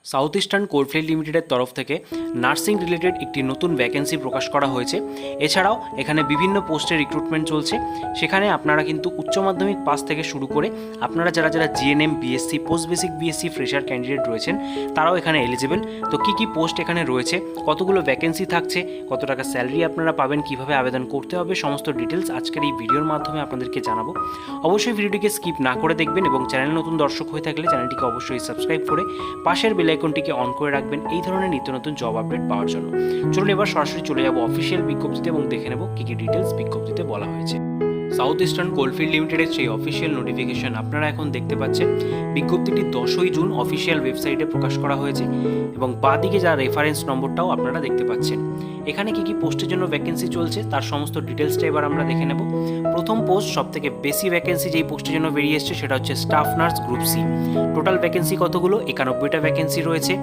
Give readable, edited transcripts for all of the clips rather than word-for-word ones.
South eastern coalfield লিমিটেডের তরফ থেকে নার্সিং রিলেটেড একটি নতুন ভ্যাকেন্সি প্রকাশ করা হয়েছে। এছাড়াও এখানে বিভিন্ন পোস্টে রিক্রুটমেন্ট চলছে। সেখানে আপনারা কিন্তু উচ্চ মাধ্যমিক পাস থেকে শুরু করে আপনারা যারা GNM, BSc, post basic BSc fresher candidate রয়েছেন তারাও এখানে এলিজিবল। তো কী পোস্ট এখানে রয়েছে, কতগুলো ভ্যাকেন্সি থাকছে, কত টাকা স্যালারি আপনারা পাবেন, কিভাবে আবেদন করতে হবে, সমস্ত ডিটেলস আজকের এই ভিডিওর মাধ্যমে আপনাদেরকে জানাবো। অবশ্যই ভিডিওটিকে স্কিপ না করে দেখবেন এবং চ্যানেল নতুন দর্শক হয়ে থাকলে চ্যানেলটিকে অবশ্যই সাবস্ক্রাইব করে পাশের বেল আইকনটিকে অন করে রাখবেন এই ধরনের নিত্য নতুন জব আপডেট পাওয়ার জন্য। চলুন এবার সরাসরি চলে যাব অফিসিয়াল বিজ্ঞপ্তিতে এবং দেখে নেব কী ডিটেলস বিজ্ঞপ্তিতে বলা হয়েছে। সাউথ ইস্টার্ন কোলফিল্ড লিমিটেডের সেই অফিসিয়াল নোটিফিকেশন আপনারা এখন দেখতে পাচ্ছেন। বিজ্ঞপ্তিটি 10ই জুন অফিসিয়াল ওয়েবসাইটে প্রকাশ করা হয়েছে এবং বাঁদিকে যা রেফারেন্স নম্বরটাও আপনারা দেখতে পাচ্ছেন। এখানে কী পোস্টের জন্য ভ্যাকেন্সি চলছে তার সমস্ত ডিটেলসটা এবার আমরা দেখে নেব। প্রথম পোস্ট, সবথেকে বেশি ভ্যাকেন্সি যেই পোস্টের জন্য বেরিয়ে এসছে সেটা হচ্ছে staff nurse group C. Total vacancy কতগুলো? 91টা ভ্যাকেন্সি রয়েছে,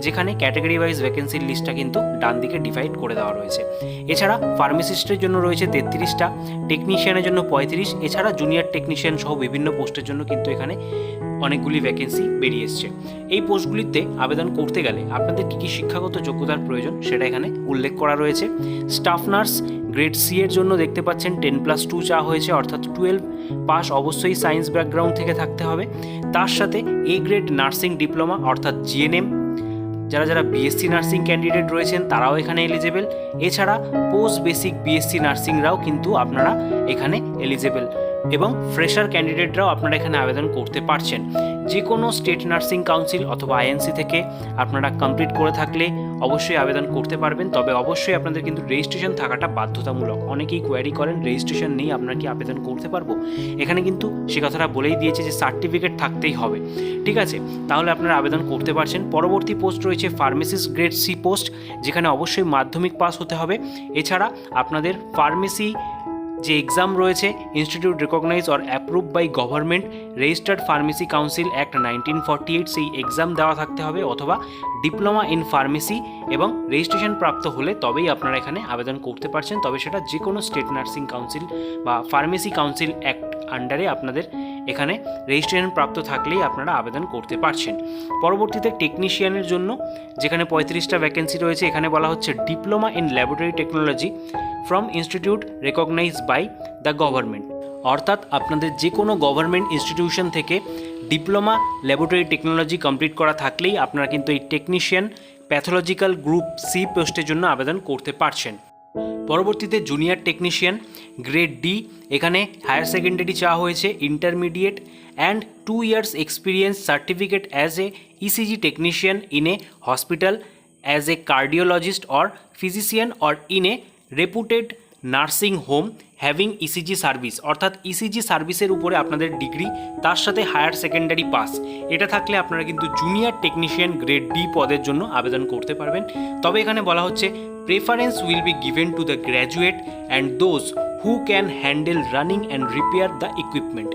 যেখানে ক্যাটাগরি ওয়াইজ ভ্যাকেন্সির লিস্টটা কিন্তু ডান দিকে ডিভাইড করে দেওয়া রয়েছে। এছাড়া ফার্মাসিস্টের জন্য রয়েছে 33টা, টেকনিশিয়ানের জন্য 35, এছাড়া জুনিয়র টেকনিশিয়ান সহ বিভিন্ন পোস্টের জন্য কিন্তু এখানে অনেকগুলি ভ্যাকেন্সি বেরিয়ে এসছে। এই পোস্টগুলিতে আবেদন করতে গেলে আপনাদের কী শিক্ষাগত যোগ্যতার প্রয়োজন সেটা এখানে উল্লেখ করা রয়েছে। স্টাফ নার্স গ্রেড সি এর জন্য দেখতে পাচ্ছেন 10+2 চাওয়া হয়েছে, অর্থাৎ 12 পাস অবশ্যই সায়েন্স ব্যাকগ্রাউন্ড থেকে থাকতে হবে। তার সাথে এ গ্রেড নার্সিং ডিপ্লোমা অর্থাৎ জিএনএম, যারা বিএসসি নার্সিং ক্যান্ডিডেট রয়েছেন তারাও এখানে এলিজেবল। এছাড়া পোস্ট বেসিক বিএসসি নার্সিংরাও কিন্তু আপনারা এখানে এলিজেবল এবং ফ্রেশার ক্যান্ডিডেটরাও আপনারা এখানে আবেদন করতে পারছেন। যে কোনো স্টেট নার্সিং কাউন্সিল অথবা আইএনসি থেকে আপনারা কমপ্লিট করে থাকলে অবশ্যই আবেদন করতে পারবেন। তবে অবশ্যই আপনাদের কিন্তু রেজিস্ট্রেশন থাকাটা বাধ্যতামূলক। অনেকেই কোয়ারি করেন রেজিস্ট্রেশন নেই আপনারা কি আবেদন করতে পারবো, এখানে কিন্তু সে কথাটা বলেই দিয়েছে যে সার্টিফিকেট থাকতেই হবে। ঠিক আছে, তাহলে আপনারা আবেদন করতে পারছেন। পরবর্তী পোস্ট রয়েছে ফার্মেসিস্ট গ্রেড সি পোস্ট, যেখানে অবশ্যই মাধ্যমিক পাস হতে হবে। এছাড়া আপনাদের ফার্মেসি যে এক্সাম রয়েছে institute recognise or approve by government registered pharmacy council act 1948 সেই এক্সাম দেওয়া থাকতে হবে, অথবা ডিপ্লোমা ইন ফার্মেসি এবং রেজিস্ট্রেশন প্রাপ্ত হলে তবেই আপনারা এখানে আবেদন করতে পারছেন। তবে সেটা যে কোনো স্টেট নার্সিং কাউন্সিল বা ফার্মেসি কাউন্সিল অ্যাক্ট আন্ডারে আপনাদের এখানে রেজিস্ট্রেশন প্রাপ্ত থাকলেই আপনারা আবেদন করতে পারছেন। পরবর্তীতে টেকনিশিয়ানের জন্য যেখানে 35টা ভ্যাকেন্সি রয়েছে, এখানে বলা হচ্ছে diploma in laboratory technology from institute recognise by the government, অর্থাৎ আপনাদের যে কোনো গভর্নমেন্ট ইনস্টিটিউশন থেকে ডিপ্লোমা ল্যাবরেটরি টেকনোলজি কমপ্লিট করা থাকলেই আপনারা কিন্তু এই টেকনিশিয়ান প্যাথোলজিক্যাল গ্রুপ সি পোস্টের জন্য আবেদন করতে পারছেন। পরবর্তীতে জুনিয়র টেকনিশিয়ান গ্রেড ডি, এখানে হায়ার সেকেন্ডারি চাওয়া হয়েছে, intermediate and 2 years experience certificate as a ECG technician in a hospital as a cardiologist or physician or in a রেপুটেড nursing home having ECG service, অর্থাৎ ECG সার্ভিসের উপরে আপনাদের degree, তার সাথে higher secondary pass, এটা থাকলে আপনারা কিন্তু জুনিয়র টেকনিশিয়ান গ্রেড ডি পদের জন্য আবেদন করতে পারবেন। তবে এখানে বলা হচ্ছে preference will be given to the graduate and those who can handle running and repair the equipment.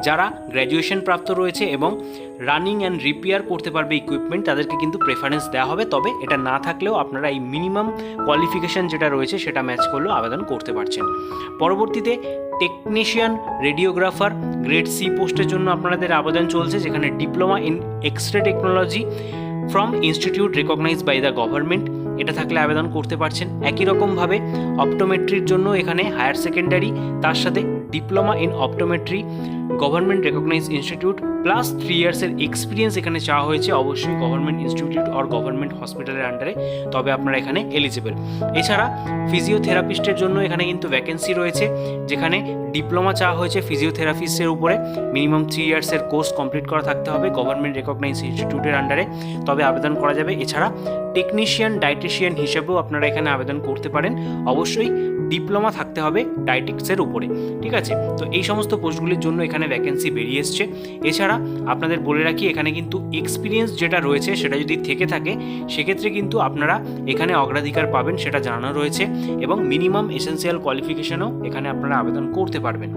যারা গ্র্যাজুয়েশন প্রাপ্ত রয়েছে এবং রানিং অ্যান্ড রিপেয়ার করতে পারবে ইকুইপমেন্ট তাদেরকে কিন্তু প্রেফারেন্স দেওয়া হবে। তবে এটা না থাকলেও আপনারা এই মিনিমাম কোয়ালিফিকেশান যেটা রয়েছে সেটা ম্যাচ করলেও আবেদন করতে পারছেন। পরবর্তীতে টেকনিশিয়ান রেডিওগ্রাফার গ্রেড সি পোস্টের জন্য আপনাদের আবেদন চলছে, যেখানে diploma in x-ray technology from institute recognise by the government, এটা থাকলে আবেদন করতে পারছেন। একই রকমভাবে অপটোমেট্রির জন্য এখানে হায়ার সেকেন্ডারি, তার সাথে diploma in optometry government recognise institute plus 3 years experience এখানে চাওয়া হয়েছে, অবশ্যই গভর্নমেন্ট ইনস্টিটিউট অর গভর্নমেন্ট হসপিটালের আন্ডারে, তবে আপনারা এখানে এলিজিবল। এছাড়া ফিজিওথেরাপিস্টের জন্য এখানে কিন্তু ভ্যাকেন্সি রয়েছে, যেখানে ডিপ্লোমা চাওয়া হয়েছে ফিজিওথেরাপিস্টের উপরে, মিনিমাম 3 years কোর্স কমপ্লিট করা থাকতে হবে গভর্নমেন্ট রেকগনাইজ ইনস্টিটিউটের আন্ডারে, তবে আবেদন করা যাবে। এছাড়া টেকনিশিয়ান ডায়েটিশিয়ান হিসেবেও আপনারা এখানে আবেদন করতে পারেন, অবশ্যই ডিপ্লোমা থাকতে হবে ডায়েটিক্সের উপরে। ঠিক আছে, তো এই সমস্ত পোস্টগুলির জন্য এখানে ভ্যাকেন্সি বেরিয়ে এসছে। এছাড়া আপনাদের বলে রাখি এখানে কিন্তু এক্সপিরিয়েন্স যেটা রয়েছে সেটা যদি থেকে থাকে সেক্ষেত্রে কিন্তু আপনারা এখানে অগ্রাধিকার পাবেন, সেটা জানানো রয়েছে, এবং মিনিমাম এসেন্সিয়াল কোয়ালিফিকেশনও এখানে আপনারা আবেদন করতে পারবেন।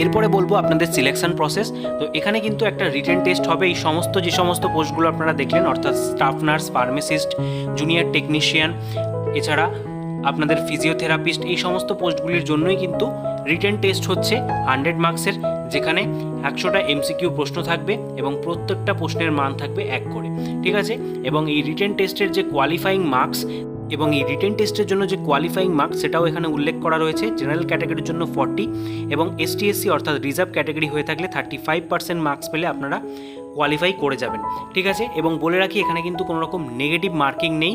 এরপরে বলবো আপনাদের সিলেকশন প্রসেস। তো এখানে কিন্তু একটা রিটেন টেস্ট হবে এই যে সমস্ত পোস্টগুলো আপনারা দেখলেন, অর্থাৎ staff nurse, pharmacist, junior technician, এছাড়া আপনাদের ফিজিওথেরাপিস্ট, এই সমস্ত পোস্টগুলির জন্যই কিন্তু রিটেন টেস্ট হচ্ছে 100 মার্কসের, যেখানে 100টা এমসিকিউ প্রশ্ন থাকবে এবং প্রত্যেকটা প্রশ্নের মান থাকবে 1 করে, ঠিক আছে। এবং এই রিটেন টেস্টের যে কোয়ালিফাইং মার্কস এবং এই রিটেন টেস্টের জন্য যে কোয়ালিফাইং মার্কস সেটাও এখানে উল্লেখ করা রয়েছে। জেনারেল ক্যাটাগরির জন্য 40 এবং এসটি/এসসি অর্থাৎ রিজার্ভ ক্যাটাগরি হয়ে থাকলে 35% মার্কস পেলে আপনারা কোয়ালিফাই করে যাবেন, ঠিক আছে। এবং বলে রাখি এখানে কিন্তু কোনো রকম নেগেটিভ মার্কিং নেই,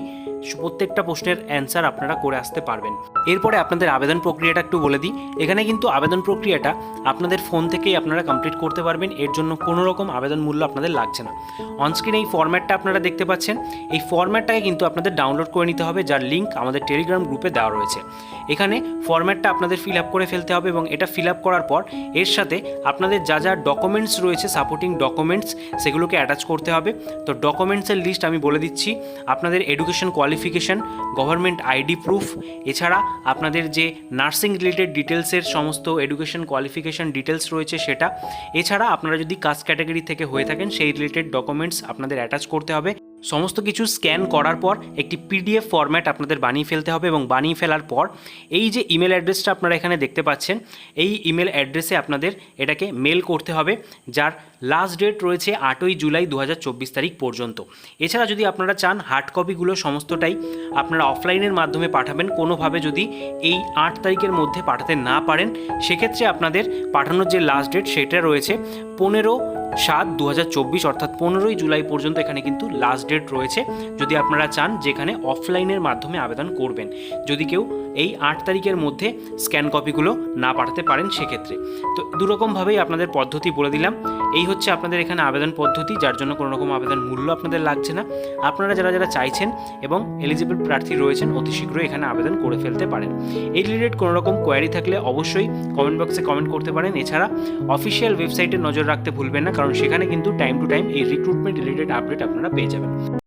প্রত্যেকটা প্রশ্নের অ্যান্সার আপনারা করে আসতে পারবেন। এরপরে আপনাদের আবেদন প্রক্রিয়াটা একটু বলে দিই। এখানে কিন্তু আবেদন প্রক্রিয়াটা আপনাদের ফোন থেকেই আপনারা কমপ্লিট করতে পারবেন, এর জন্য কোনো রকম আবেদন মূল্য আপনাদের লাগছে না। অনস্ক্রিন এই ফরম্যাটটা আপনারা দেখতে পাচ্ছেন, এই ফরম্যাটটাকে কিন্তু আপনাদের ডাউনলোড করে নিতে হবে, যার লিঙ্ক আমাদের টেলিগ্রাম গ্রুপে দেওয়া রয়েছে। এখানে ফরম্যাটটা আপনাদের ফিল আপ করে ফেলতে হবে এবং এটা ফিল আপ করার পর এর সাথে আপনাদের যা যা ডকুমেন্টস রয়েছে, সাপোর্টিং ডকুমেন্টস, সেগুলোকে অ্যাটাচ করতে হবে। তো ডকুমেন্টসের লিস্ট আমি বলে দিচ্ছি। আপনাদের education qualification, government ID proof, এছাড়া আপনাদের যে নার্সিং রিলেটেড ডিটেলসের সমস্ত এডুকেশন কোয়ালিফিকেশন ডিটেলস রয়েছে সেটা, এছাড়া আপনারা যদি কাস্ট ক্যাটাগরি থেকে হয়ে থাকেন সেই রিলেটেড ডকুমেন্টস আপনাদের অ্যাটাচ করতে হবে। সমস্ত কিছু স্ক্যান করার পর একটি পিডিএফ ফরম্যাট আপনাদের বানিয়ে ফেলতে হবে এবং বানিয়ে ফেলার পর এই যে ইমেল অ্যাড্রেসটা আপনারা এখানে দেখতে পাচ্ছেন, এই ইমেল অ্যাড্রেসে আপনাদের এটাকে মেল করতে হবে, যার লাস্ট ডেট রয়েছে 8ই জুলাই 2024 তারিখ পর্যন্ত। এছাড়া যদি আপনারা চান হার্ড কপিগুলো সমস্তটাই আপনারা অফলাইনের মাধ্যমে পাঠাবেন, কোনোভাবে যদি এই 8 তারিখের মধ্যে পাঠাতে না পারেন সেক্ষেত্রে আপনাদের পাঠানোর যে লাস্ট ডেট সেটা রয়েছে 15/7/2024 অর্থাৎ 15ই জুলাই পর্যন্ত এখানে কিন্তু লাস্ট ডেট রয়েছে, যদি আপনারা চান যেখানে অফলাইনের মাধ্যমে আবেদন করবেন। যদি কেউ এই 8 তারিখের মধ্যে স্ক্যান কপিগুলো না পাঠাতে পারেন সেক্ষেত্রে। তো দুরকমভাবেই আপনাদের পদ্ধতি বলে দিলাম। এই হচ্ছে আপনাদের এখানে আবেদন পদ্ধতি, যার জন্য কোনো রকম আবেদন মূল্য আপনাদের লাগছে না। আপনারা যারা যারা চাইছেন এবং এলিজিবল প্রার্থী রয়েছেন অতি শীঘ্রই এখানে আবেদন করে ফেলতে পারেন। এই রিলেটেড কোনো রকম কোয়ারি থাকলে অবশ্যই কমেন্ট বক্সে কমেন্ট করতে পারেন। এছাড়া অফিসিয়াল ওয়েবসাইটে নজর রাখতে ভুলবেন না, কারণ সেখানে কিন্তু টাইম টু টাইম এই রিক্রুটমেন্ট রিলেটেড আপডেট আপনারা পেয়ে যাবেন।